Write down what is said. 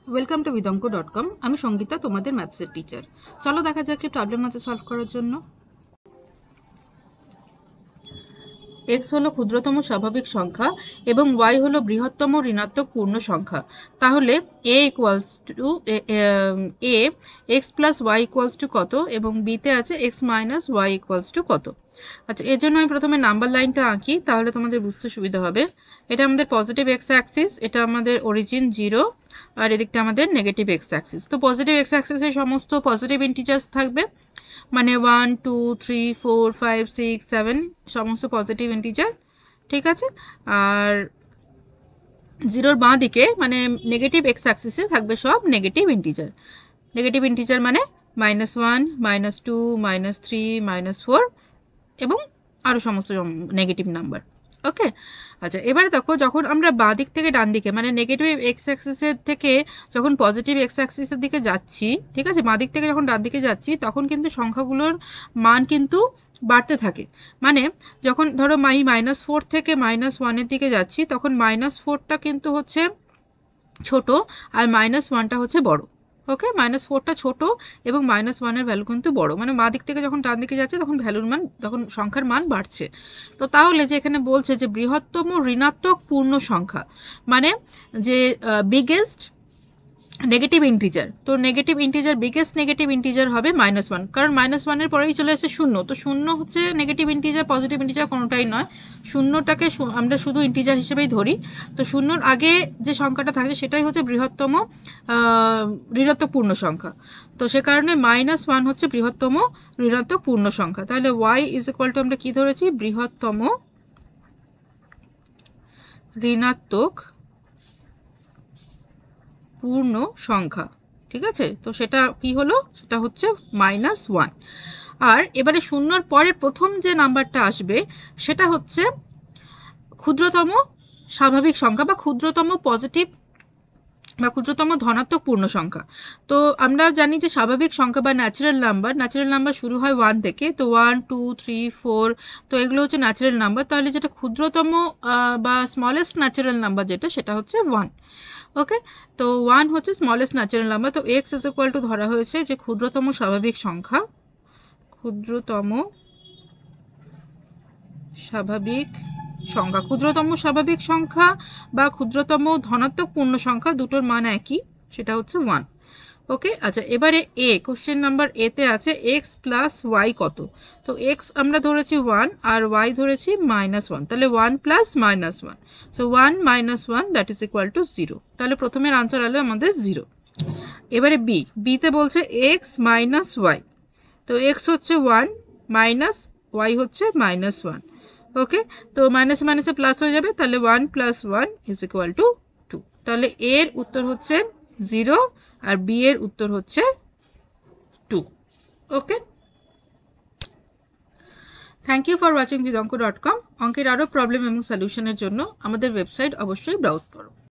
Welcome to vidonko.com। আমি সঙ্গীতা, তোমাদের ম্যাথসের teacher. চলো দেখা যাক কি প্রবলেম আছে সলভ করার জন্য। x হলো ক্ষুদ্রতম স্বাভাবিক সংখ্যা এবং y হলো বৃহত্তম ঋণাত্মক পূর্ণ সংখ্যা। তাহলে a equals to a x plus y equals to কত এবং b তে আছে x minus y equals to কত। আচ্ছা, এর জন্য আমি প্রথমে নাম্বার লাইনটা আঁকি, তাহলে তোমাদের বুঝতে সুবিধা হবে। এটা আমাদের পজিটিভ এক্স অ্যাক্সিস, এটা আমাদের অরিজিন 0, আর এদিকটা আমাদের নেগেটিভ এক্স অ্যাক্সিস। তো পজিটিভ এক্স অ্যাক্সিসে সমস্ত পজিটিভ ইন্টিজার্স থাকবে, মানে 1 2 3 4 5 6 7 সমস্ত পজিটিভ ইন্টিজার, ঠিক আছে। আর জিরোর বাঁ দিকে মানে নেগেটিভ এক্স অ্যাক্সিসে থাকবে সব নেগেটিভ ইন্টিজার। নেগেটিভ ইন্টিজার মানে -1 -2 -3 -4 এবং আরও সমস্ত নেগেটিভ নাম্বার। ওকে, আচ্ছা এবারে দেখো, যখন আমরা বাঁ দিক থেকে ডান দিকে মানে নেগেটিভ এক্স অ্যাক্সিসের থেকে যখন পজিটিভ এক্স অ্যাক্সিসের দিকে যাচ্ছি, ঠিক আছে, বাঁ দিক থেকে যখন ডান দিকে যাচ্ছি, তখন কিন্তু সংখ্যাগুলোর মান কিন্তু বাড়তে থাকে। মানে যখন ধরো -4 থেকে -1-এর দিকে যাচ্ছি, তখন -4টা কিন্তু হচ্ছে ছোট আর -1টা হচ্ছে বড়। ওকে, -4টা ছোট এবং -1-এর ভ্যালু কিন্তু বড়, মানে বাঁ দিক থেকে যখন ডান দিকে যাচ্ছে তখন ভ্যালুর মান, তখন সংখ্যার মান বাড়ছে। তো তাহলে যে এখানে বলছে যে বৃহত্তম ঋণাত্মক পূর্ণ সংখ্যা, মানে যে বিগেস্ট নেগেটিভ ইন্টিজার, তো negative integer biggest negative integer হবে -1, কারণ -1-এর পরেই চলে আসে 0। তো 0 হচ্ছে নেগেটিভ ইন্টিজার, পজিটিভ ইন্টিজার কোনোটাই নয়। 0টাকে আমরা শুধু ইন্টিজার হিসেবেই ধরি। তো 0-র আগে যে সংখ্যাটা থাকছে সেটাই হচ্ছে বৃহত্তম ঋণাত্মক পূর্ণ সংখ্যা। তো সে কারণে -1 হচ্ছে বৃহত্তম ঋণাত্মক পূর্ণ সংখ্যা। তাহলে y ইজ ইকুয়াল টু আমরা কি ধরেছি, বৃহত্তম ঋণাত্মক পূর্ণ সংখ্যা, ঠিক আছে। তো সেটা কি হলো, সেটা হচ্ছে -1। আর এবারে 0-র পরের প্রথম যে নাম্বারটা আসবে সেটা হচ্ছে ক্ষুদ্রতম স্বাভাবিক সংখ্যা বা ক্ষুদ্রতম পজিটিভ বা ক্ষুদ্রতম ধনাত্মক পূর্ণ সংখ্যা। তো আমরা জানি যে স্বাভাবিক সংখ্যা বা ন্যাচারাল নাম্বার শুরু হয় 1 থেকে। তো 1 2 3 4, তো এগুলো হচ্ছে ন্যাচারাল নাম্বার। তাহলে যেটা ক্ষুদ্রতম বা স্মলেস্ট ন্যাচারাল নাম্বার যেটা, সেটা হচ্ছে 1। ওকে, তো 1 হচ্ছে স্মলেস্ট ন্যাচারাল নাম্বার। তো x ইজ ইকুয়াল টু ধরা হয়েছে যে ক্ষুদ্রতম স্বাভাবিক সংখ্যা, ক্ষুদ্রতম স্বাভাবিক ক্ষুদ্রতম স্বাভাবিক সংখ্যা বা ক্ষুদ্রতম ধনাত্মক পূর্ণ সংখ্যা, দুটোর মান একই, সেটা হচ্ছে 1। ওকে, আচ্ছা এবারে কোশ্চেন নাম্বার তে আছে x প্লাস ওয়াই কত। তো x আমরা ধরেছি 1 আর y ধরেছি -1, তাহলে 1 plus -1, so 1 - 1 that is equal to 0। তাহলে প্রথমের আনসার হলো আমাদের 0। এবারে তে বলছে x মাইনাস ওয়াই। তো x হচ্ছে 1 মাইনাস y হচ্ছে -1। ওকে, তো মাইনাস মাইনাসে প্লাস হয়ে যাবে, তাহলে 1 প্লাস 1 ইজ ইকুয়াল টু 2। তাহলে এর উত্তর হচ্ছে 0 আর বি এর উত্তর হচ্ছে 2। Okay, thank you for watching vidonko.com। অঙ্কের আরও প্রবলেম এবং সলিউশনের জন্য আমাদের ওয়েবসাইট অবশ্যই ব্রাউজ করো।